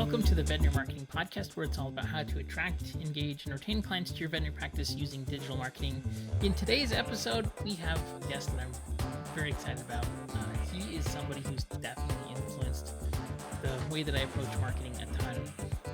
Welcome to the Veterinary Marketing Podcast, where it's all about how to attract, engage, and retain clients to your veterinary practice using digital marketing. In today's episode, we have a guest that I'm very excited about. He is somebody who's definitely influenced the way that I approach marketing a ton.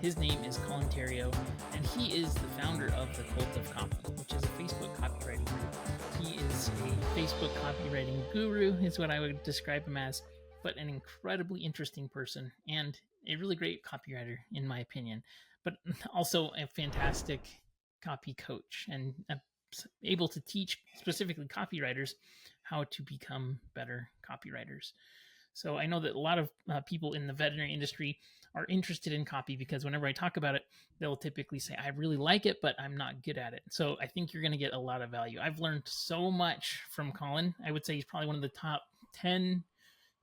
His name is Colin Theriot, and he is the founder of the Cult of Copy, which is a Facebook copywriting group. He is a Facebook copywriting guru, is what I would describe him as, but an incredibly interesting person and a really great copywriter, in my opinion, but also a fantastic copy coach and able to teach specifically copywriters how to become better copywriters. So I know that a lot of people in the veterinary industry are interested in copy because whenever I talk about it, they'll typically say, I really like it, but I'm not good at it. So I think you're going to get a lot of value. I've learned so much from Colin. I would say he's probably one of the top 10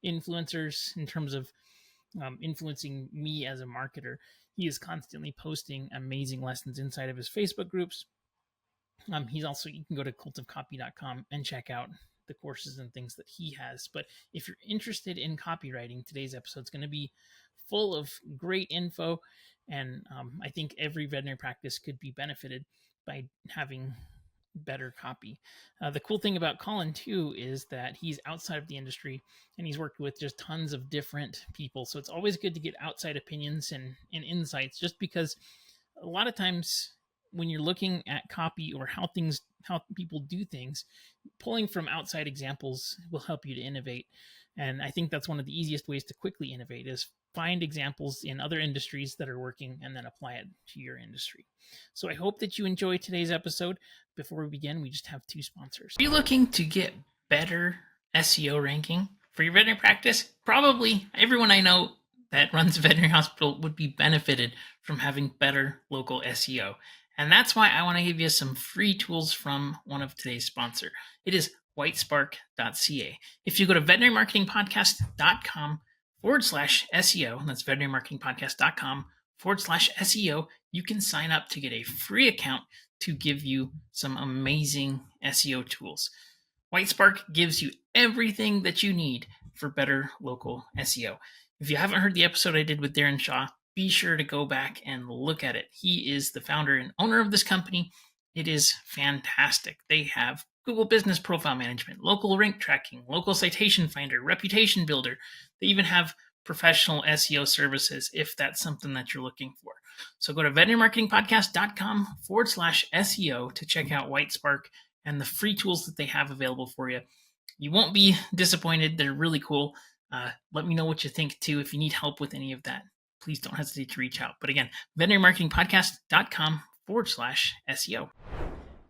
influencers in terms of influencing me as a marketer. He is constantly posting amazing lessons inside of his Facebook groups. He's also, you can go to cultofcopy.com and check out the courses and things that he has. But if you're interested in copywriting, today's episode is going to be full of great info. And I think every veterinary practice could be benefited by having better copy. The cool thing about Colin too is that he's outside of the industry and he's worked with just tons of different people. So it's always good to get outside opinions and insights, just because a lot of times when you're looking at copy or how people do things, pulling from outside examples will help you to innovate. And I think that's one of the easiest ways to quickly innovate is find examples in other industries that are working and then apply it to your industry. So I hope that you enjoy today's episode. Before we begin, we just have two sponsors. Are you looking to get better SEO ranking for your veterinary practice? Probably everyone I know that runs a veterinary hospital would be benefited from having better local SEO. And that's why I want to give you some free tools from one of today's sponsors. It is whitespark.ca. If you go to veterinarymarketingpodcast.com/SEO, that's veterinarymarketingpodcast.com/SEO, you can sign up to get a free account to give you some amazing SEO tools. Whitespark gives you everything that you need for better local SEO. If you haven't heard the episode I did with Darren Shaw, be sure to go back and look at it. He is the founder and owner of this company. It is fantastic. They have Google Business Profile Management, local rank tracking, local citation finder, reputation builder. They even have professional SEO services if that's something that you're looking for. So go to veterinarymarketingpodcast.com/SEO to check out Whitespark and the free tools that they have available for you. You won't be disappointed. They're really cool. Let me know what you think too. If you need help with any of that, please don't hesitate to reach out. But again, veterinarymarketingpodcast.com/SEO.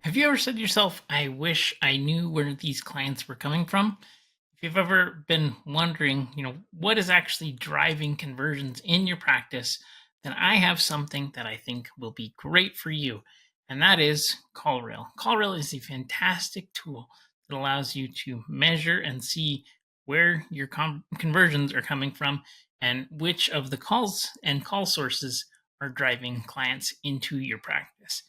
Have you ever said to yourself, I wish I knew where these clients were coming from? If you've ever been wondering, what is actually driving conversions in your practice, then I have something that I think will be great for you, and that is CallRail. CallRail is a fantastic tool that allows you to measure and see where your conversions are coming from and which of the calls and call sources are driving clients into your practice.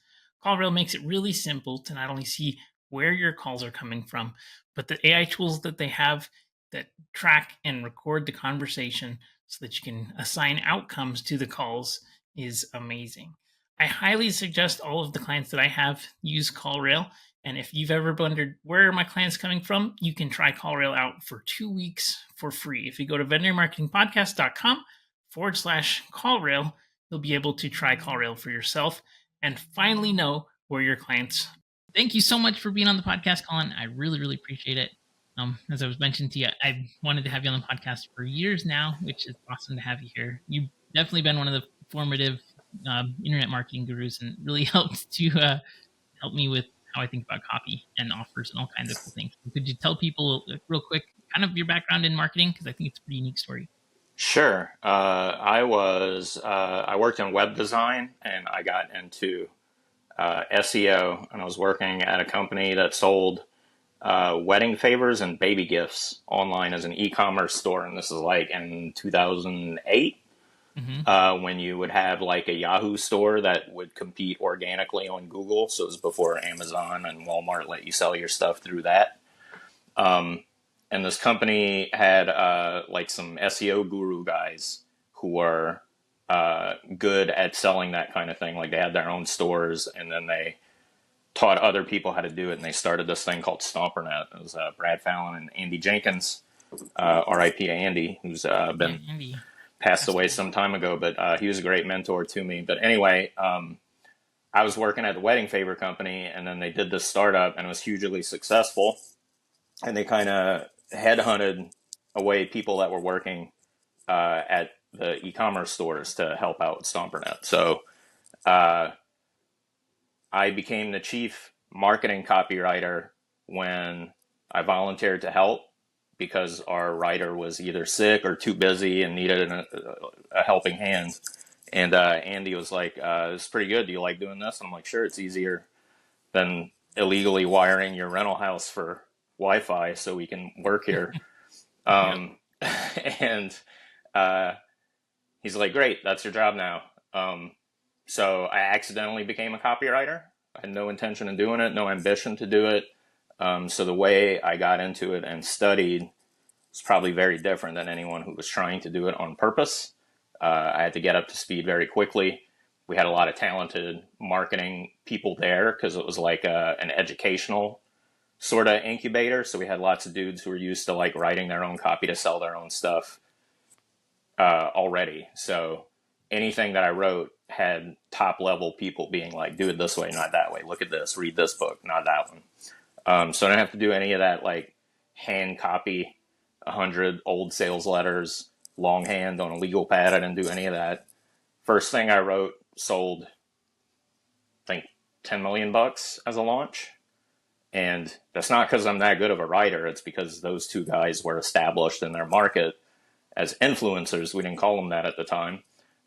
CallRail makes it really simple to not only see where your calls are coming from, but the AI tools that they have that track and record the conversation so that you can assign outcomes to the calls is amazing. I highly suggest all of the clients that I have use CallRail. And if you've ever wondered where are my clients coming from, you can try CallRail out for 2 weeks for free. If you go to veterinarymarketingpodcast.com/CallRail, you'll be able to try CallRail for yourself and finally know where your clients. Thank you so much for being on the podcast, Colin. I really, really appreciate it. As I was mentioning to you, I've wanted to have you on the podcast for years now, which is awesome to have you here. You've definitely been one of the formative internet marketing gurus and really helped to help me with how I think about copy and offers and all kinds of cool things. Could you tell people real quick kind of your background in marketing? Because I think it's a pretty unique story. Sure. I worked in web design and I got into SEO, and I was working at a company that sold wedding favors and baby gifts online as an e-commerce store. And this is like in 2008, when you would have like a Yahoo store that would compete organically on Google. So it was before Amazon and Walmart let you sell your stuff through that. And this company had like some SEO guru guys who were good at selling that kind of thing. Like they had their own stores, and then they taught other people how to do it, and they started this thing called StomperNet. It was Brad Fallon and Andy Jenkins, R.I.P. to Andy, who's been Andy passed passed away away. some time ago, but he was a great mentor to me. But anyway, I was working at the wedding favor company, and then they did this startup, and it was hugely successful. And they kind of headhunted away people that were working at the e-commerce stores to help out with StomperNet. So uh, I became the chief marketing copywriter when I volunteered to help because our writer was either sick or too busy and needed a helping hand. And Andy was like, "It's pretty good. Do you like doing this?" And I'm like, "Sure, it's easier than illegally wiring your rental house for Wi-Fi so we can work here." Yep. And uh, he's like, "Great, that's your job now." So I accidentally became a copywriter. I had no intention of doing it, no ambition to do it. So the way I got into it and studied was probably very different than anyone who was trying to do it on purpose. I had to get up to speed very quickly. We had a lot of talented marketing people there because it was like an educational sort of incubator. So we had lots of dudes who were used to like writing their own copy to sell their own stuff already. So anything that I wrote had top level people being like, "Do it this way, not that way. Look at this, read this book, not that one." So I didn't have to do any of that like hand copy 100 old sales letters longhand on a legal pad. I didn't do any of that. First thing I wrote sold, I think, 10 million bucks as a launch. And that's not because I'm that good of a writer. It's because those two guys were established in their market as influencers. We didn't call them that at the time.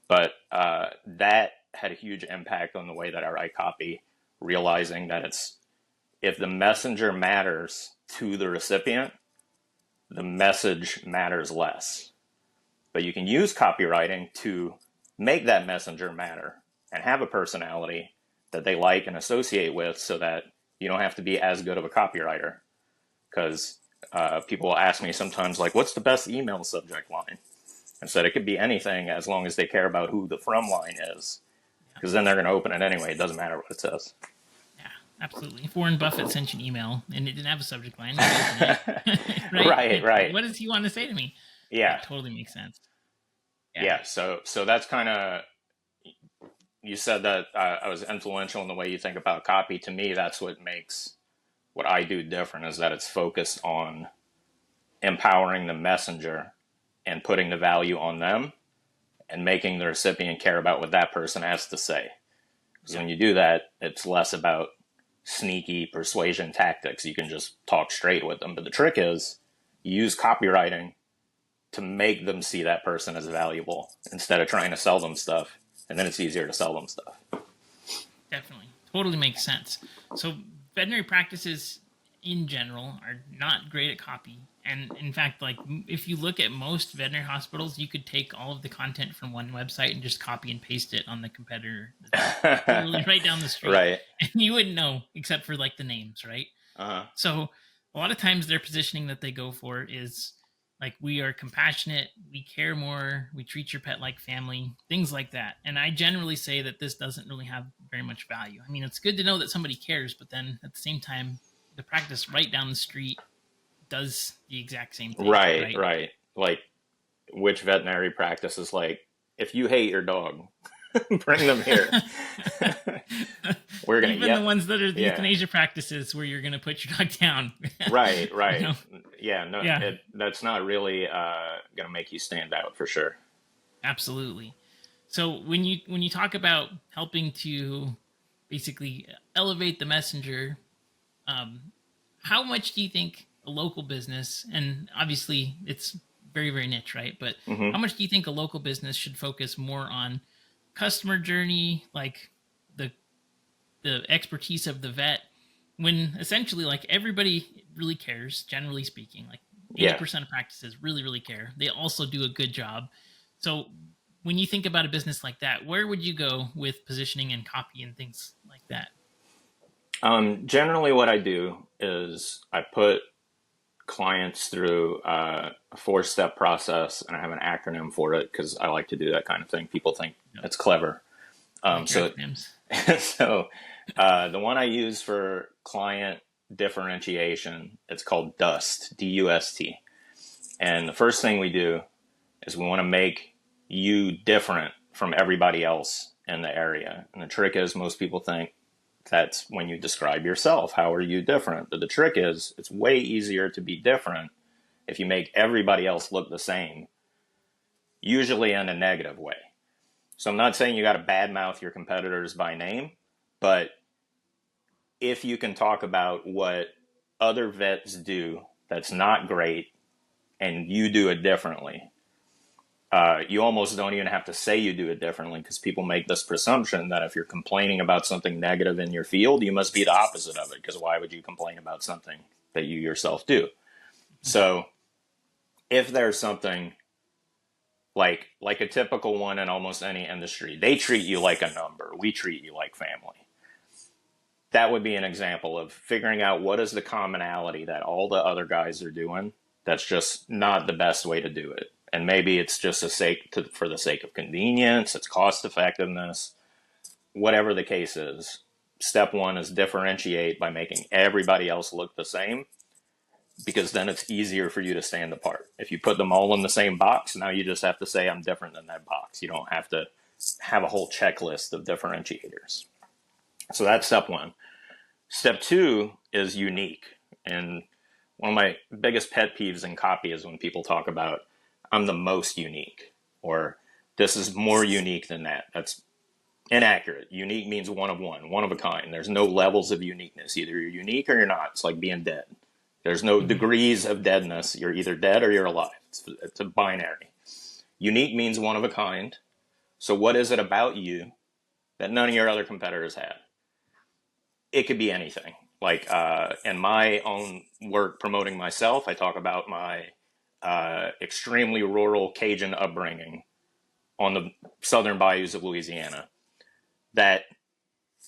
But that had a huge impact on the way that I write copy, realizing that if the messenger matters to the recipient, the message matters less. But you can use copywriting to make that messenger matter and have a personality that they like and associate with so that you don't have to be as good of a copywriter. Because people will ask me sometimes, like, what's the best email subject line? I said it could be anything as long as they care about who the from line is. Because then they're going to open it anyway. It doesn't matter what it says. Yeah, absolutely. If Warren Buffett sent you an email and it didn't have a subject line, you'd open it. Right, right. What does he want to say to me? Yeah. That totally makes sense. Yeah. So that's kind of, you said that I was influential in the way you think about copy. To me, that's what makes what I do different, is that it's focused on empowering the messenger and putting the value on them and making the recipient care about what that person has to say. Because when you do that, it's less about sneaky persuasion tactics. You can just talk straight with them. But the trick is you use copywriting to make them see that person as valuable instead of trying to sell them stuff. And then it's easier to sell them stuff. Definitely. Totally makes sense. So veterinary practices in general are not great at copy. And in fact, like if you look at most veterinary hospitals, you could take all of the content from one website and just copy and paste it on the competitor literally right down the street. Right. And you wouldn't know except for like the names, right? Uh-huh. So a lot of times their positioning that they go for is like, we are compassionate, we care more, we treat your pet like family, things like that. And I generally say that this doesn't really have very much value. I mean, it's good to know that somebody cares, but then at the same time, the practice right down the street does the exact same thing. Right. Like, which veterinary practice is like, if you hate your dog, bring them here. We're gonna even the ones that are the euthanasia practices where you're gonna put your dog down. Right. You know? Yeah. That's not really gonna make you stand out for sure. Absolutely. So when you talk about helping to basically elevate the messenger, how much do you think a local business, and obviously it's very, very niche, right? But Mm-hmm. how much do you think a local business should focus more on customer journey, like the expertise of the vet, when essentially like everybody really cares, generally speaking, like 80% of practices really, really care. They also do a good job. So when you think about a business like that, where would you go with positioning and copy and things like that? Generally what I do is I put clients through a 4-step process, and I have an acronym for it because I like to do that kind of thing. People think Yep. it's clever. I like your So, acronyms. the one I use for client differentiation, it's called DUST, D-U-S-T. And the first thing we do is we want to make you different from everybody else in the area. And the trick is most people think that's when you describe yourself. How are you different? But the trick is it's way easier to be different if you make everybody else look the same, usually in a negative way. So I'm not saying you got to badmouth your competitors by name, but if you can talk about what other vets do that's not great and you do it differently, you almost don't even have to say you do it differently, because people make this presumption that if you're complaining about something negative in your field, you must be the opposite of it, because why would you complain about something that you yourself do? So if there's something like a typical one in almost any industry, they treat you like a number. We treat you like family. That would be an example of figuring out what is the commonality that all the other guys are doing that's just not the best way to do it. And maybe it's just for the sake of convenience, it's cost effectiveness, whatever the case is. Step one is differentiate by making everybody else look the same, because then it's easier for you to stand apart. If you put them all in the same box, now you just have to say, I'm different than that box. You don't have to have a whole checklist of differentiators. So that's step one. Step two is unique. And one of my biggest pet peeves in copy is when people talk about, I'm the most unique, or this is more unique than that. That's inaccurate. Unique means one of a kind. There's no levels of uniqueness. Either you're unique or you're not. It's like being dead. There's no degrees of deadness. You're either dead or you're alive. It's a binary. Unique means one of a kind. So what is it about you that none of your other competitors have? It could be anything. Like in my own work promoting myself, I talk about my extremely rural Cajun upbringing on the southern bayous of Louisiana. That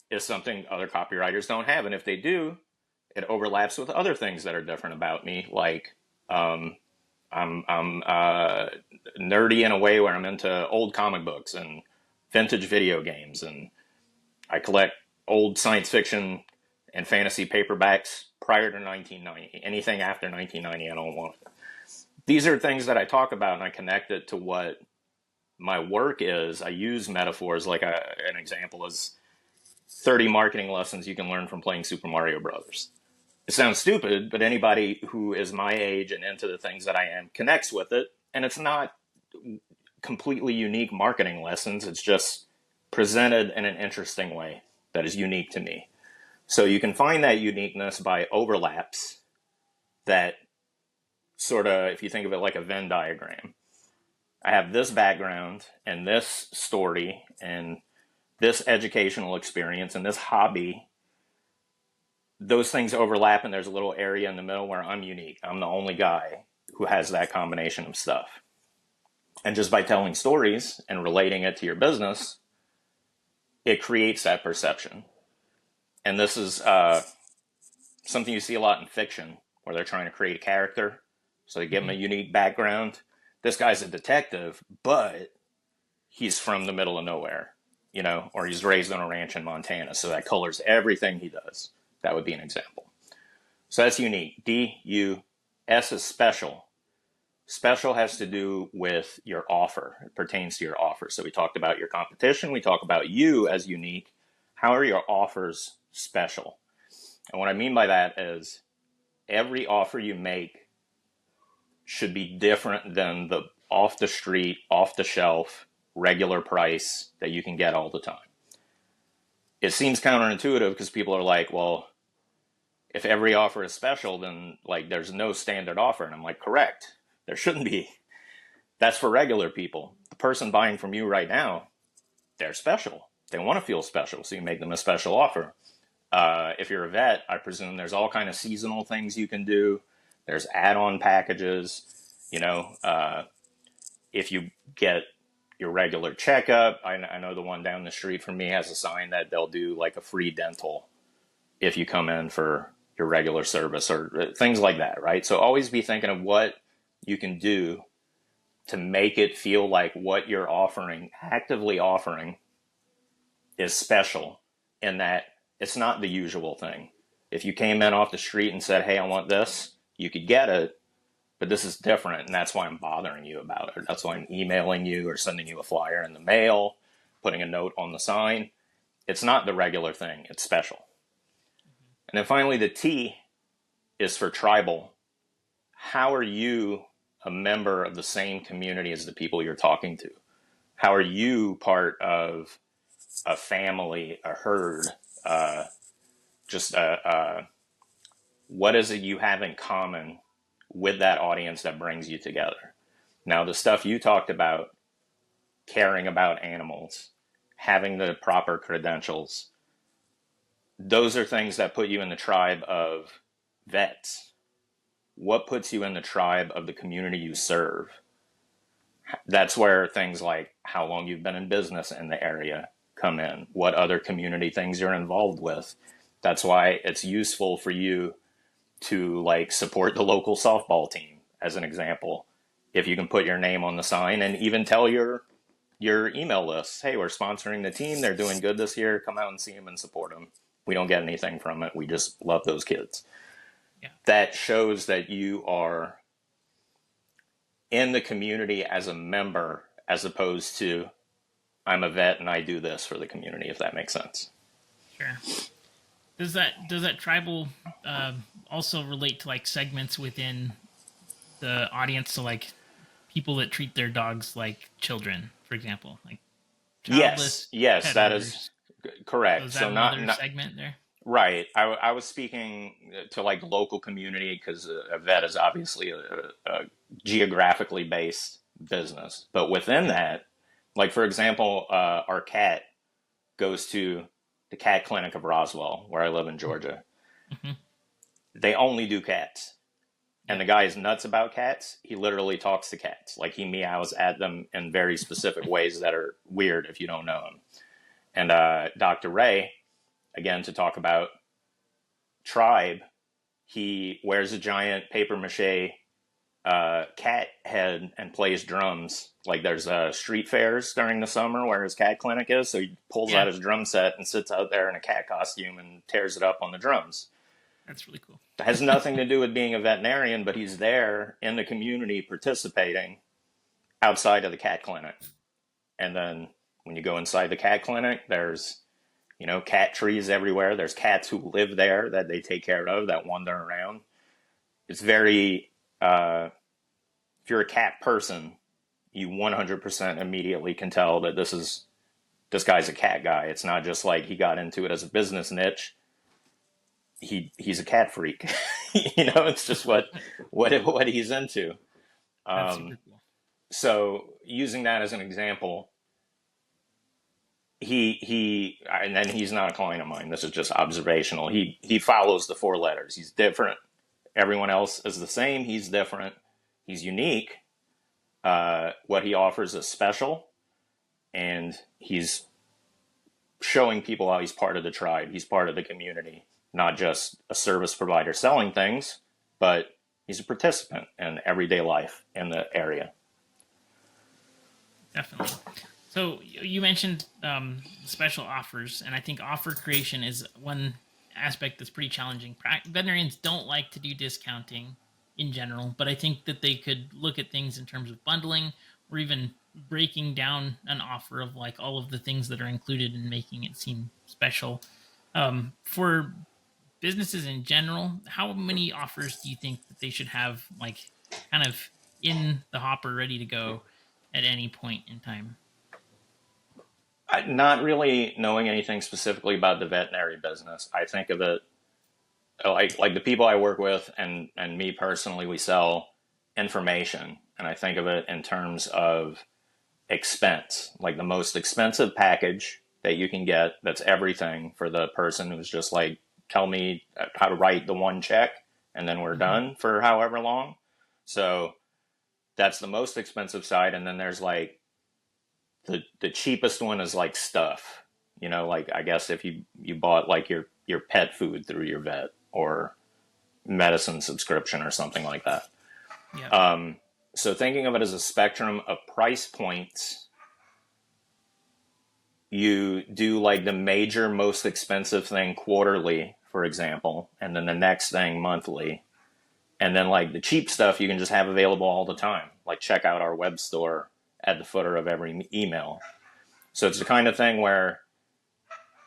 is something other copywriters don't have. And if they do, it overlaps with other things that are different about me. Like I'm nerdy in a way where I'm into old comic books and vintage video games. And I collect old science fiction and fantasy paperbacks prior to 1990. Anything after 1990, I don't want it. These are things that I talk about, and I connect it to what my work is. I use metaphors like an example is 30 marketing lessons you can learn from playing Super Mario Brothers. It sounds stupid, but anybody who is my age and into the things that I am connects with it. And it's not completely unique marketing lessons. It's just presented in an interesting way that is unique to me. So you can find that uniqueness by overlaps that sort of, if you think of it like a Venn diagram, I have this background and this story and this educational experience and this hobby. Those things overlap, and there's a little area in the middle where I'm unique. I'm the only guy who has that combination of stuff. And just by telling stories and relating it to your business, it creates that perception. And this is something you see a lot in fiction, where they're trying to create a character. So they give him a unique background. This guy's a detective, but he's from the middle of nowhere, or he's raised on a ranch in Montana. So that colors everything he does. That would be an example. So that's unique. D-U-S is special. Special has to do with your offer. It pertains to your offer. So we talked about your competition. We talk about you as unique. How are your offers special? And what I mean by that is every offer you make should be different than the off the street, off the shelf, regular price that you can get all the time. It seems counterintuitive because people are like, well, if every offer is special, then there's no standard offer. And I'm like, correct. There shouldn't be. That's for regular people. The person buying from you right now, they're special. They want to feel special. So you make them a special offer. If you're a vet, I presume there's all kind of seasonal things you can do. There's add-on packages. If you get your regular checkup, I know the one down the street from me has a sign that they'll do like a free dental if you come in for your regular service or things like that, right? So always be thinking of what you can do to make it feel like what you're offering, actively offering, is special in that it's not the usual thing. If you came in off the street and said, hey, I want this, you could get it, but this is different. And that's why I'm bothering you about it. That's why I'm emailing you or sending you a flyer in the mail, putting a note on the sign. It's not the regular thing. It's special. And then finally, the T is for tribal. How are you a member of the same community as the people you're talking to? How are you part of a family, a herd, what is it you have in common with that audience that brings you together? Now, the stuff you talked about, caring about animals, having the proper credentials, those are things that put you in the tribe of vets. What puts you in the tribe of the community you serve? That's where things like how long you've been in business in the area come in, what other community things you're involved with. That's why it's useful for you to like support the local softball team, as an example. If you can put your name on the sign and even tell your email list, hey, we're sponsoring the team. They're doing good this year. Come out and see them and support them. We don't get anything from it. We just love those kids. Yeah. That shows that you are in the community as a member, as opposed to I'm a vet and I do this for the community, if that makes sense. Sure. Does that tribal also relate to like segments within the audience? So like people that treat their dogs like children, for example, like childless. Yes, that owners. is correct. So is that So another not segment there? right. I was speaking to like local community because a vet is obviously a geographically based business, but within that, like for example, our cat goes to the cat clinic of Roswell, where I live in Georgia. Mm-hmm. They only do cats. And the guy is nuts about cats. He literally talks to cats. Like he meows at them in very specific ways that are weird if you don't know him. And Dr. Ray, again, to talk about tribe, he wears a giant paper mache cat head and plays drums. Like there's street fairs during the summer where his cat clinic is. So he pulls out his drum set and sits out there in a cat costume and tears it up on the drums. That's really cool. It has nothing to do with being a veterinarian, but he's there in the community participating outside of the cat clinic. And then when you go inside the cat clinic, there's, cat trees everywhere. There's cats who live there that they take care of, that wander around. It's very, if you're a cat person, you 100% immediately can tell that this guy's a cat guy. It's not just like he got into it as a business niche. He's a cat freak. It's just what he's into. That's super cool. So using that as an example, and then he's not a client of mine. This is just observational. He follows the 4 letters. He's different. Everyone else is the same. He's different. He's unique. What he offers is special, and he's showing people how he's part of the tribe. He's part of the community. Not just a service provider selling things, but he's a participant in everyday life in the area. Definitely. So you mentioned special offers, and I think offer creation is one aspect that's pretty challenging. Veterinarians don't like to do discounting in general, but I think that they could look at things in terms of bundling or even breaking down an offer of like all of the things that are included and making it seem special. For businesses in general, how many offers do you think that they should have like kind of in the hopper ready to go at any point in time? Not really knowing anything specifically about the veterinary business. I think of it like the people I work with and me personally, we sell information. And I think of it in terms of expense, like the most expensive package that you can get. That's everything for the person who's just like, tell me how to write the one check and then we're done for however long. So that's the most expensive side. And then there's like the cheapest one is like stuff, like I guess if you bought like your pet food through your vet or medicine subscription or something like that. Yeah. So thinking of it as a spectrum of price points, you do like the major, most expensive thing quarterly, for example, and then the next thing monthly. And then like the cheap stuff you can just have available all the time. Like check out our web store at the footer of every email. So it's the kind of thing where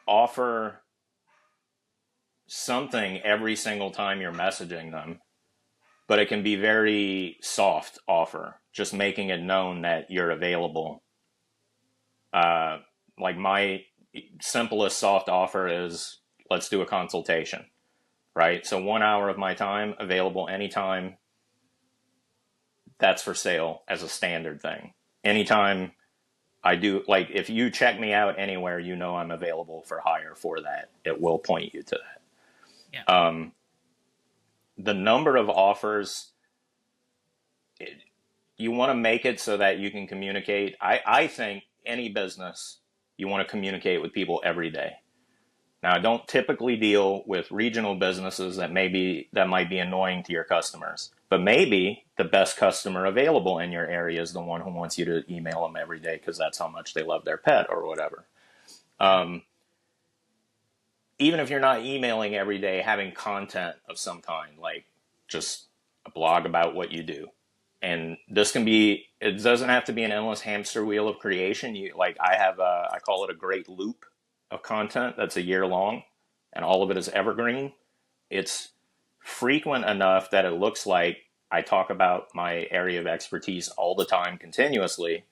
offer something every single time you're messaging them, but it can be very soft offer, just making it known that you're available. Like my simplest soft offer is, let's do a consultation, right? So 1 hour of my time available anytime. That's for sale as a standard thing. Anytime I do, like if you check me out anywhere, you know I'm available for hire for that. It will point you to that. Yeah. The number of offers, you want to make it so that you can communicate. I think any business, you want to communicate with people every day. Now, I don't typically deal with regional businesses that might be annoying to your customers, but maybe the best customer available in your area is the one who wants you to email them every day because that's how much they love their pet or whatever. Even if you're not emailing every day, having content of some kind, like just a blog about what you do. And this can be, it doesn't have to be an endless hamster wheel of creation. I call it a great loop of content that's a year long and all of it is evergreen. It's frequent enough that it looks like I talk about my area of expertise all the time continuously,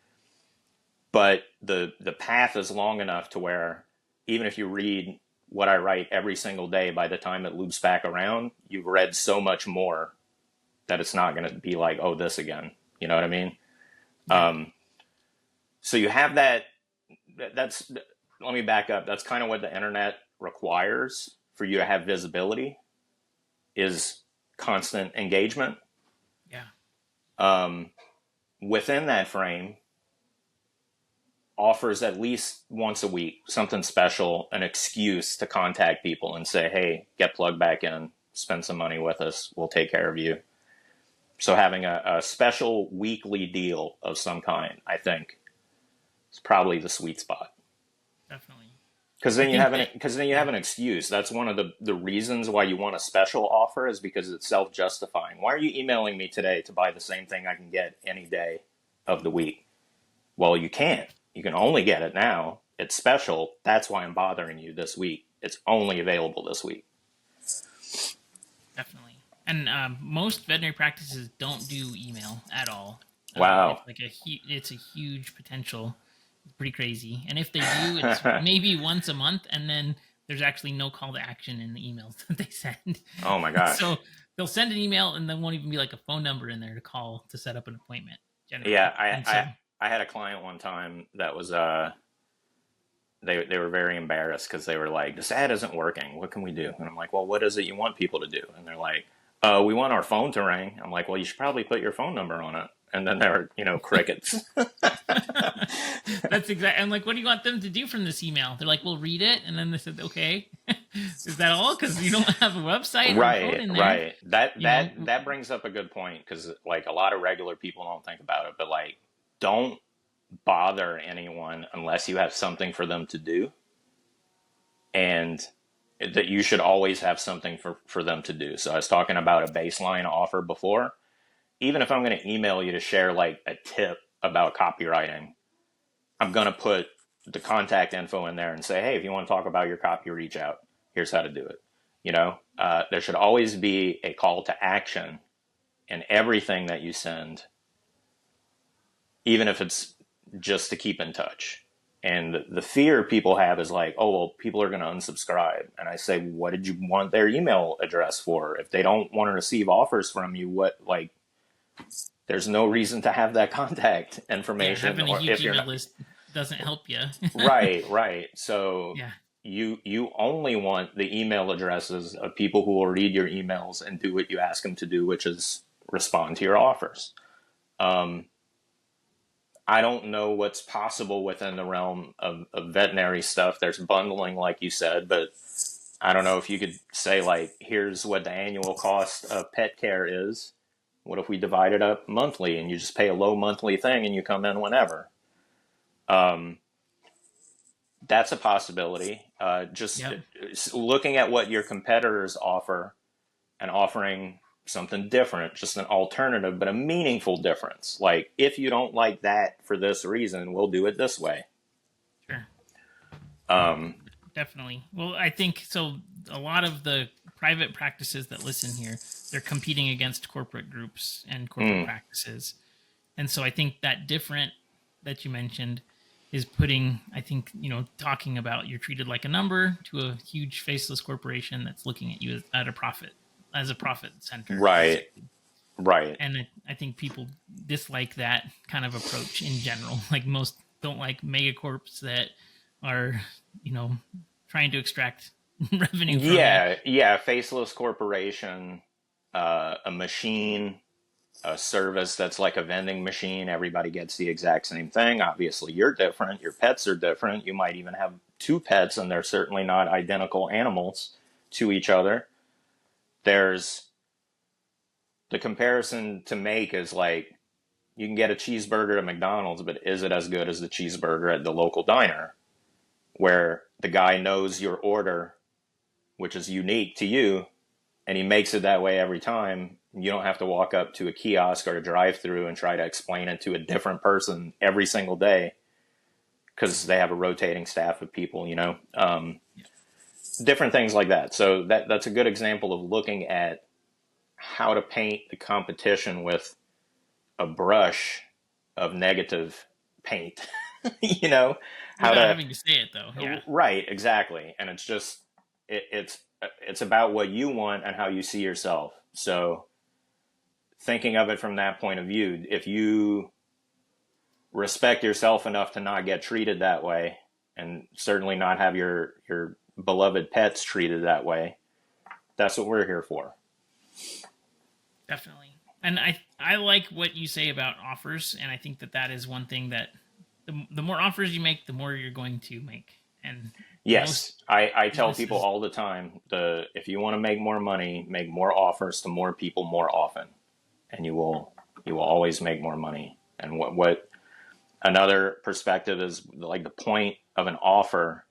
but the path is long enough to where even if you read what I write every single day, by the time it loops back around, you've read so much more that it's not going to be like, oh, this again. You know what I mean? Yeah. So you have that. Let me back up. That's kind of what the internet requires for you to have visibility is constant engagement. Yeah. Within that frame, offers at least once a week, something special, an excuse to contact people and say, hey, get plugged back in, spend some money with us, we'll take care of you. So having a special weekly deal of some kind, I think, is probably the sweet spot. Definitely. Because then you have an excuse. That's one of the reasons why you want a special offer is because it's self-justifying. Why are you emailing me today to buy the same thing I can get any day of the week? Well, you can't. You can only get it now. It's special. That's why I'm bothering you this week. It's only available this week. Definitely. And most veterinary practices don't do email at all. Wow. It's a huge potential. It's pretty crazy. And if they do, it's maybe once a month, and then there's actually no call to action in the emails that they send. Oh my gosh. So they'll send an email, and there won't even be like a phone number in there to call to set up an appointment. Generally. Yeah, I had a client one time that was they were very embarrassed because they were like, this ad isn't working. What can we do? And I'm like, well, what is it you want people to do? And they're like, we want our phone to ring. I'm like, well, you should probably put your phone number on it. And then there were, crickets. That's exactly. I'm like, what do you want them to do from this email? They're like, we'll read it. And then they said, okay, is that all? Because you don't have a website. Right, or phone in there. right. That brings up a good point because like a lot of regular people don't think about it, but like, don't bother anyone unless you have something for them to do, and that you should always have something for them to do. So I was talking about a baseline offer before. Even if I'm going to email you to share like a tip about copywriting, I'm going to put the contact info in there and say, hey, if you want to talk about your copy, reach out. Here's how to do it. There should always be a call to action in everything that you send, even if it's just to keep in touch. And the fear people have is like, oh, well, people are going to unsubscribe. And I say, what did you want their email address for? If they don't want to receive offers from you, there's no reason to have that contact information. Yeah, having a huge email list doesn't help you. Right. So yeah. You only want the email addresses of people who will read your emails and do what you ask them to do, which is respond to your offers. I don't know what's possible within the realm of veterinary stuff. There's bundling, like you said, but I don't know if you could say like, here's what the annual cost of pet care is. What if we divide it up monthly and you just pay a low monthly thing and you come in whenever? Um, that's a possibility. Just Yep. looking at what your competitors offer and offering something different, just an alternative, but a meaningful difference. Like, if you don't like that for this reason, we'll do it this way. Sure. Um, Definitely. Well, I think so. A lot of the private practices that listen here, they're competing against corporate groups and corporate practices. And so I think that different that you mentioned is putting, I think, talking about you're treated like a number to a huge faceless corporation that's looking at you at a profit, as a profit center. right, right. And I think people dislike that kind of approach in general. Like most don't like megacorps that are, trying to extract revenue from you. Yeah, faceless corporation, a machine, a service that's like a vending machine. Everybody gets the exact same thing. Obviously, you're different. Your pets are different. You might even have two pets, and they're certainly not identical animals to each other. There's the comparison to make is like, you can get a cheeseburger at McDonald's, but is it as good as the cheeseburger at the local diner, where the guy knows your order, which is unique to you, and he makes it that way every time. You don't have to walk up to a kiosk or a drive-through and try to explain it to a different person every single day, because they have a rotating staff of people, different things like that. So that's a good example of looking at how to paint the competition with a brush of negative paint. How Without to, having to say it, though. Yeah. right, exactly. And it's just, it's about what you want and how you see yourself. So thinking of it from that point of view, if you respect yourself enough to not get treated that way, and certainly not have your beloved pets treated that way, that's what we're here for. Definitely. And I like what you say about offers, and I think that is one thing that the more offers you make, the more you're going to make. And yes, I tell people all the time, if you want to make more money, make more offers to more people more often, and you will always make more money. And what another perspective is, like, the point of an offer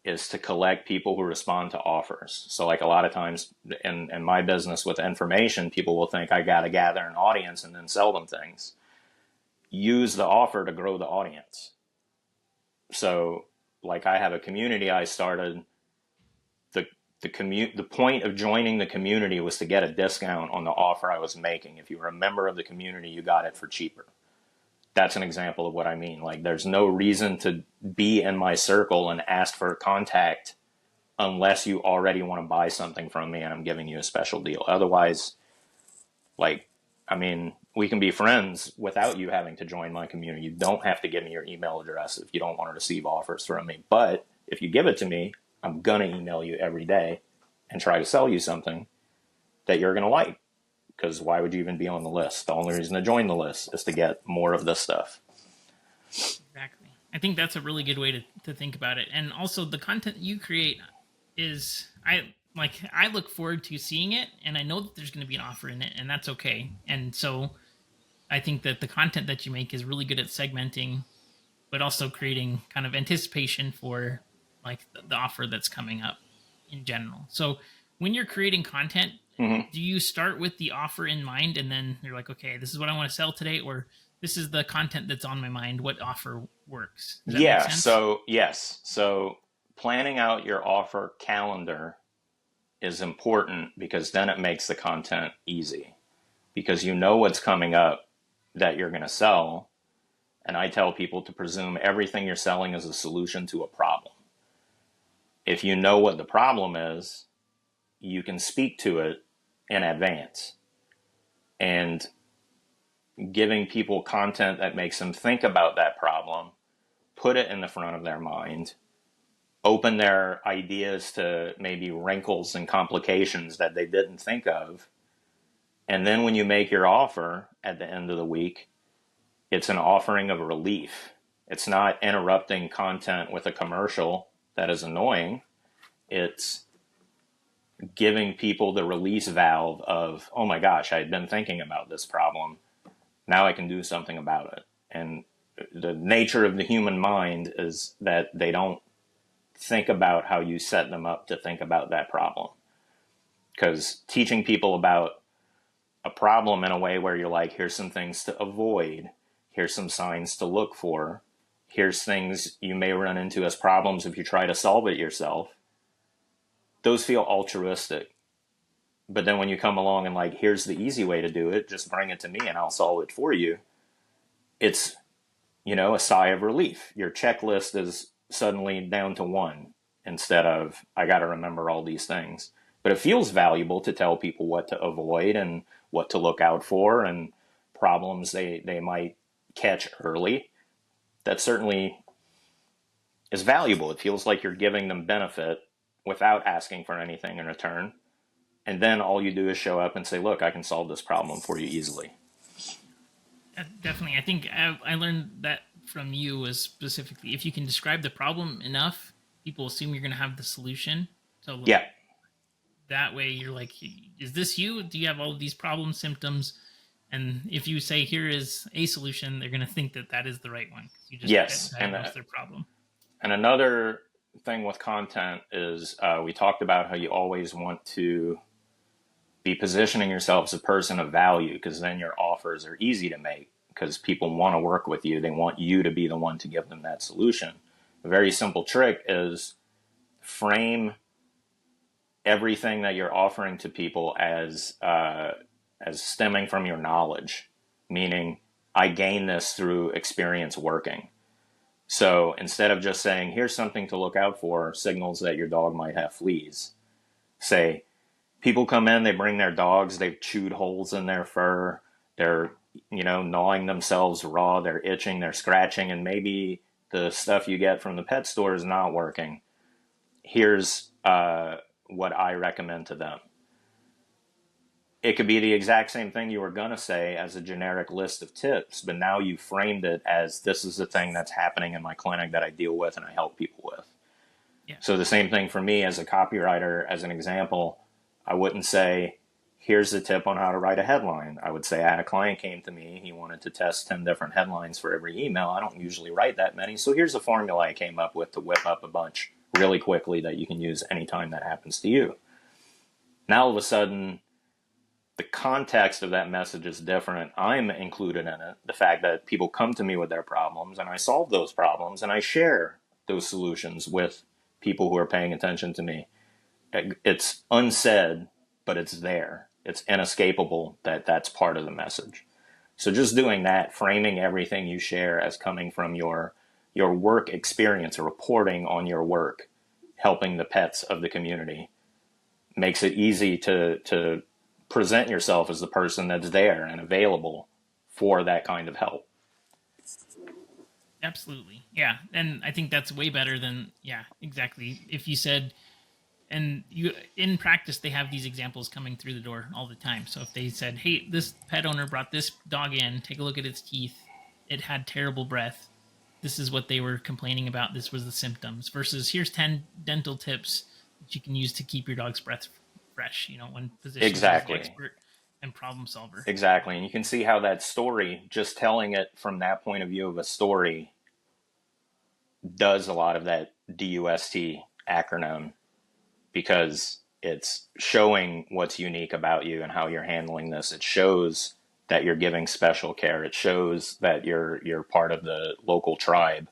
is to collect people who respond to offers. So like a lot of times in my business with information, people will think I got to gather an audience and then sell them things. Use the offer to grow the audience. So like, I have a community I started. The point of joining the community was to get a discount on the offer I was making. If you were a member of the community, you got it for cheaper. That's an example of what I mean. Like, there's no reason to be in my circle and ask for contact unless you already want to buy something from me and I'm giving you a special deal. Otherwise, we can be friends without you having to join my community. You don't have to give me your email address if you don't want to receive offers from me. But if you give it to me, I'm going to email you every day and try to sell you something that you're going to like. Because why would you even be on the list? The only reason to join the list is to get more of this stuff. Exactly. I think that's a really good way to think about it. And also, the content you create is, I look forward to seeing it, and I know that there's going to be an offer in it, and that's okay. And so I think that the content that you make is really good at segmenting, but also creating kind of anticipation for like the offer that's coming up in general. So when you're creating content, do you start with the offer in mind, and then you're like, okay, this is what I want to sell today, or this is the content that's on my mind, what offer works? Does that make sense? So yes. So planning out your offer calendar is important, because then it makes the content easy, because you know what's coming up that you're going to sell. And I tell people to presume everything you're selling is a solution to a problem. If you know what the problem is, you can speak to it in advance. And giving people content that makes them think about that problem, put it in the front of their mind, open their ideas to maybe wrinkles and complications that they didn't think of. And then when you make your offer at the end of the week, it's an offering of relief. It's not interrupting content with a commercial that is annoying. It's giving people the release valve of, oh my gosh, I had been thinking about this problem. Now I can do something about it. And the nature of the human mind is that they don't think about how you set them up to think about that problem. Because teaching people about a problem in a way where you're like, here's some things to avoid, here's some signs to look for, here's things you may run into as problems if you try to solve it yourself, those feel altruistic. But then when you come along and like, here's the easy way to do it, just bring it to me and I'll solve it for you, it's, a sigh of relief. Your checklist is suddenly down to one instead of, I got to remember all these things. But it feels valuable to tell people what to avoid and what to look out for and problems they might catch early. That certainly is valuable. It feels like you're giving them benefit without asking for anything in return. And then all you do is show up and say, look, I can solve this problem for you easily. Definitely. I think I learned that from you was specifically, if you can describe the problem enough, people assume you're going to have the solution. So yeah, that way you're like, is this you? Do you have all of these problem symptoms? And if you say, here is a solution, they're going to think that is the right one. You just diagnose their problem. And another thing with content is we talked about how you always want to be positioning yourself as a person of value, because then your offers are easy to make because people want to work with you. They want you to be the one to give them that solution. A very simple trick is frame everything that you're offering to people as stemming from your knowledge, meaning I gain this through experience working. So instead of just saying, here's something to look out for, signals that your dog might have fleas, say, people come in, they bring their dogs, they've chewed holes in their fur, they're, gnawing themselves raw, they're itching, they're scratching, and maybe the stuff you get from the pet store is not working. Here's what I recommend to them. It could be the exact same thing you were going to say as a generic list of tips, but now you framed it as this is the thing that's happening in my clinic that I deal with and I help people with. Yeah. So the same thing for me as a copywriter, as an example, I wouldn't say, here's the tip on how to write a headline. I would say I had a client came to me. He wanted to test 10 different headlines for every email. I don't usually write that many. So here's a formula I came up with to whip up a bunch really quickly that you can use anytime that happens to you. Now, all of a sudden, the context of that message is different. I'm included in it. The fact that people come to me with their problems and I solve those problems and I share those solutions with people who are paying attention to me. It's unsaid, but it's there. It's inescapable that that's part of the message. So just doing that, framing everything you share as coming from your work experience or reporting on your work, helping the pets of the community, makes it easy to present yourself as the person that's there and available for that kind of help. Absolutely. Yeah. And I think that's way better than, exactly. If you said, and you in practice, they have these examples coming through the door all the time. So if they said, hey, this pet owner brought this dog in, take a look at its teeth. It had terrible breath. This is what they were complaining about. This was the symptoms versus here's 10 dental tips that you can use to keep your dog's breath fresh, one position exactly. as an expert and problem solver. Exactly. And you can see how that story, just telling it from that point of view of a story, does a lot of that DUST acronym, because it's showing what's unique about you and how you're handling this. It shows that you're giving special care. It shows that you're part of the local tribe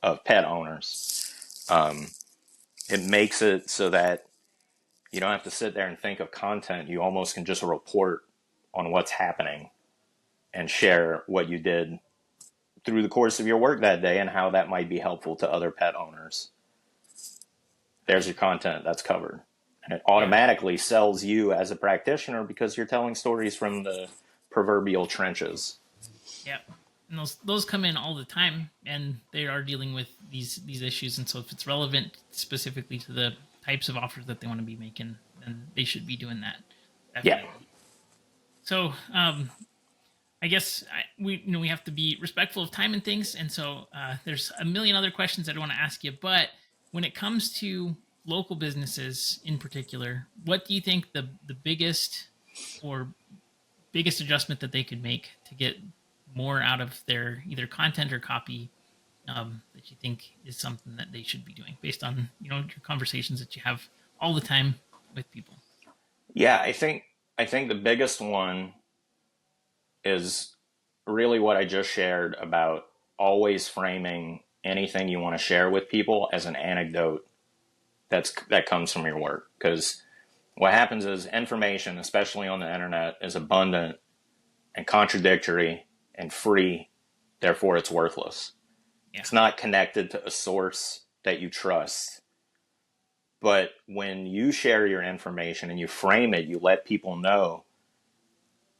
of pet owners. It makes it so that you don't have to sit there and think of content. You almost can just report on what's happening and share what you did through the course of your work that day and how that might be helpful to other pet owners. There's your content that's covered. And it automatically sells you as a practitioner because you're telling stories from the proverbial trenches. Yeah. And those come in all the time, and they are dealing with these issues. And so if it's relevant specifically to the types of offers that they want to be making, then they should be doing that. Definitely. Yeah. So I guess we have to be respectful of time and things. And so there's a million other questions I don't want to ask you. But when it comes to local businesses in particular, what do you think the biggest or biggest adjustment that they could make to get more out of their either content or copy, that you think is something that they should be doing based on, your conversations that you have all the time with people? Yeah, I think the biggest one is really what I just shared about always framing anything you want to share with people as an anecdote that comes from your work. Because what happens is information, especially on the internet, is abundant and contradictory and free. Therefore, it's worthless. Yeah. It's not connected to a source that you trust. But when you share your information and you frame it, you let people know.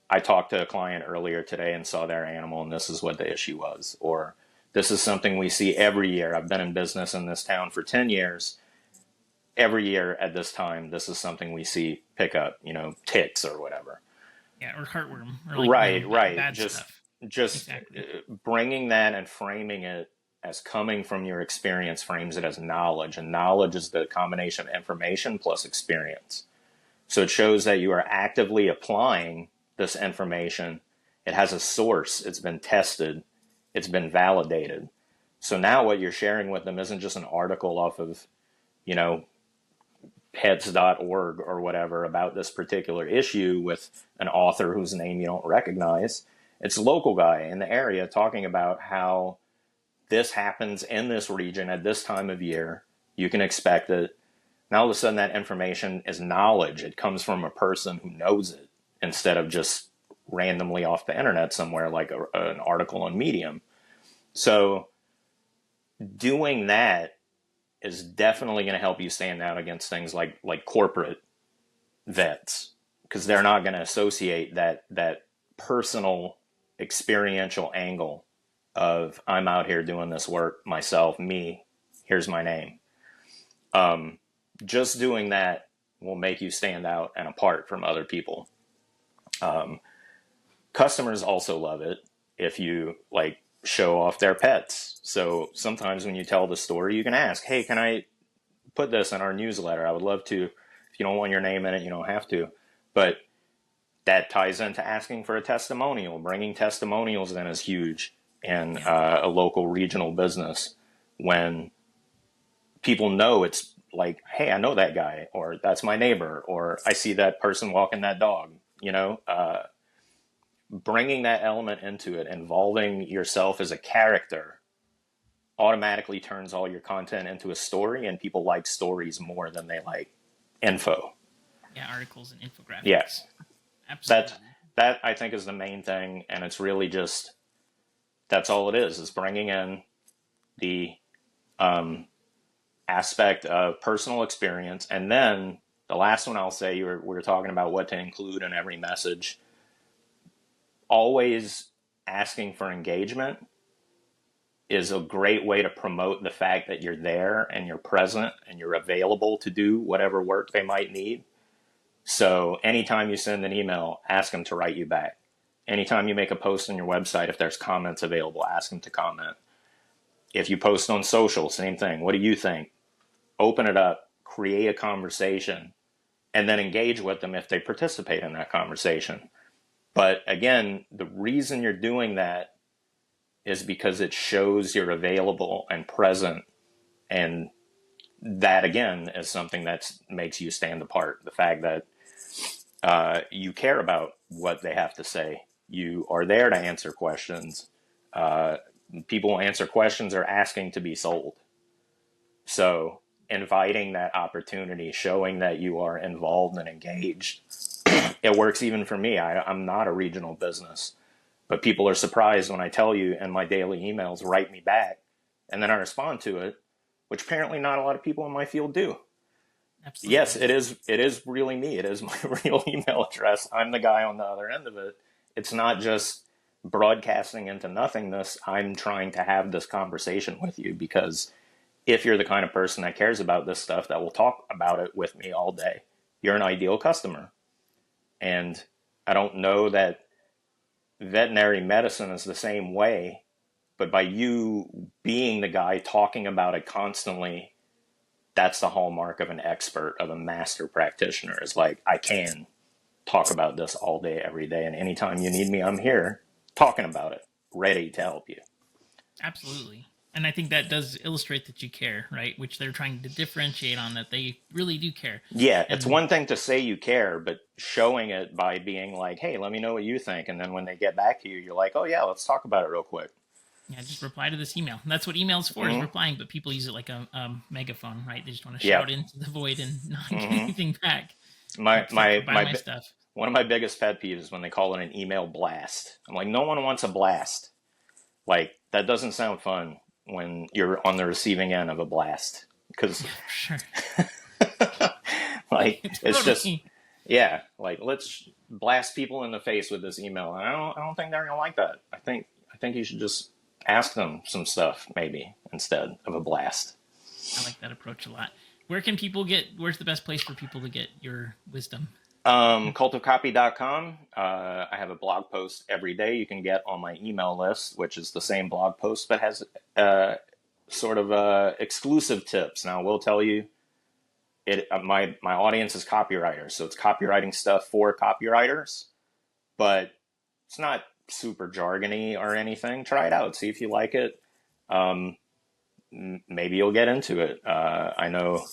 I talked to a client earlier today and saw their animal, and this is what the issue was. Or this is something we see every year. I've been in business in this town for 10 years. Every year at this time, this is something we see pick up, ticks or whatever. Yeah, or heartworm, or like Right. bad Just stuff. Exactly. bringing that and framing it as coming from your experience frames it as knowledge, and knowledge is the combination of information plus experience. So it shows that you are actively applying this information. It has a source. It's been tested. It's been validated. So now what you're sharing with them isn't just an article off of, pets.org or whatever about this particular issue with an author whose name you don't recognize. It's a local guy in the area talking about how this happens in this region at this time of year. You can expect it. Now all of a sudden that information is knowledge. It comes from a person who knows it instead of just randomly off the internet somewhere like an article on Medium. So doing that is definitely going to help you stand out against things like corporate vets, because they're not going to associate that personal experiential angle of I'm out here doing this work myself, me, here's my name. Just doing that will make you stand out and apart from other people. Customers also love it if you show off their pets. So sometimes when you tell the story, you can ask, hey, can I put this in our newsletter? I would love to. If you don't want your name in it, you don't have to. But that ties into asking for a testimonial. Bringing testimonials in is huge in a local regional business, when people know it's like, hey, I know that guy, or that's my neighbor, or I see that person walking that dog, bringing that element into it, involving yourself as a character, automatically turns all your content into a story, and people like stories more than they like info. Yeah, articles and infographics. Yes. Absolutely. That I think is the main thing, and it's really just, that's all it is bringing in the aspect of personal experience. And then the last one I'll say, we were talking about what to include in every message. Always asking for engagement is a great way to promote the fact that you're there and you're present and you're available to do whatever work they might need. So anytime you send an email, ask them to write you back. Anytime you make a post on your website, if there's comments available, ask them to comment. If you post on social, same thing. What do you think? Open it up, create a conversation, and then engage with them if they participate in that conversation. But again, the reason you're doing that is because it shows you're available and present. And that, again, is something that makes you stand apart. The fact that you care about what they have to say. You are there to answer questions. People answer questions are asking to be sold. So inviting that opportunity, showing that you are involved and engaged, it works even for me. I'm not a regional business, but people are surprised when I tell you in my daily emails, write me back, and then I respond to it, which apparently not a lot of people in my field do. Absolutely. Yes, it is really me. It is my real email address. I'm the guy on the other end of it. It's not just broadcasting into nothingness. I'm trying to have this conversation with you, because if you're the kind of person that cares about this stuff, that will talk about it with me all day, you're an ideal customer. And I don't know that veterinary medicine is the same way, but by you being the guy talking about it constantly, that's the hallmark of an expert, of a master practitioner, is like, I can talk about this all day, every day. And anytime you need me, I'm here talking about it, ready to help you. Absolutely. And I think that does illustrate that you care, right? Which they're trying to differentiate on, that they really do care. Yeah, it's And one thing to say you care, but showing it by being like, hey, let me know what you think. And then when they get back to you, you're like, oh, yeah, let's talk about it real quick. yeah, just reply to this email. And that's what email's for, is Mm-hmm. replying, but people use it like a megaphone, right? They just want to Yeah. shout into the void and not get Mm-hmm. anything back. My Except for buy my my stuff. One of my biggest pet peeves is when they call it an email blast. I'm like, no one wants a blast. Like, that doesn't sound fun when you're on the receiving end of a blast, because Sure. like it's just, Totally. yeah, like, let's blast people in the face with this email. And I don't think they're gonna like that. I think you should just ask them some stuff maybe instead of a blast. I like that approach a lot. Where's the best place for people to get your wisdom? Cultofcopy.com. I have a blog post every day you can get on my email list, which is the same blog post but has sort of exclusive tips. Now, I will tell you, my audience is copywriters, so it's copywriting stuff for copywriters, but it's not super jargony or anything. Try it out, see if you like it. Maybe you'll get into it. I know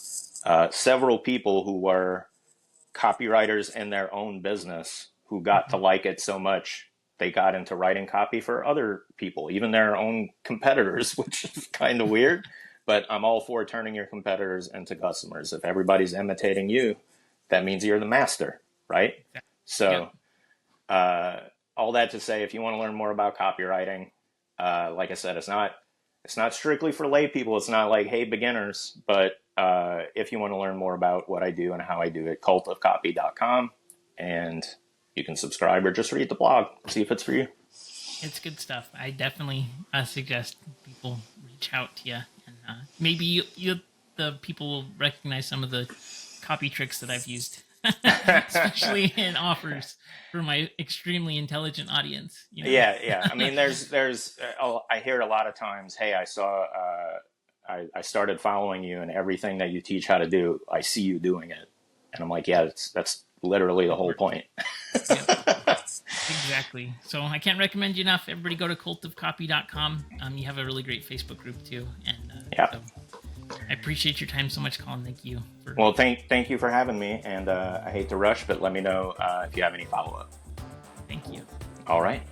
several people who were copywriters in their own business who got to like it so much they got into writing copy for other people, even their own competitors, which is kind of weird. But I'm all for turning your competitors into customers. If everybody's imitating you, that means you're the master, right? So all that to say, if you want to learn more about copywriting, like I said, it's not strictly for lay people. It's not like, hey, beginners, but if you want to learn more about what I do and how I do it, cultofcopy.com, and you can subscribe or just read the blog, see if it's for you. It's good stuff. I definitely suggest people reach out to you, and maybe the people will recognize some of the copy tricks that I've used, especially in offers for my extremely intelligent audience. You know? Yeah. I mean, there's I hear a lot of times, hey, I saw. I started following you, and everything that you teach how to do, I see you doing it. And I'm like, yeah, that's literally the whole point. Exactly. So I can't recommend you enough. Everybody go to cultofcopy.com. You have a really great Facebook group too. And so I appreciate your time so much, Colin. Thank you. Well, thank you for having me. And I hate to rush, but let me know if you have any follow-up. Thank you. All right.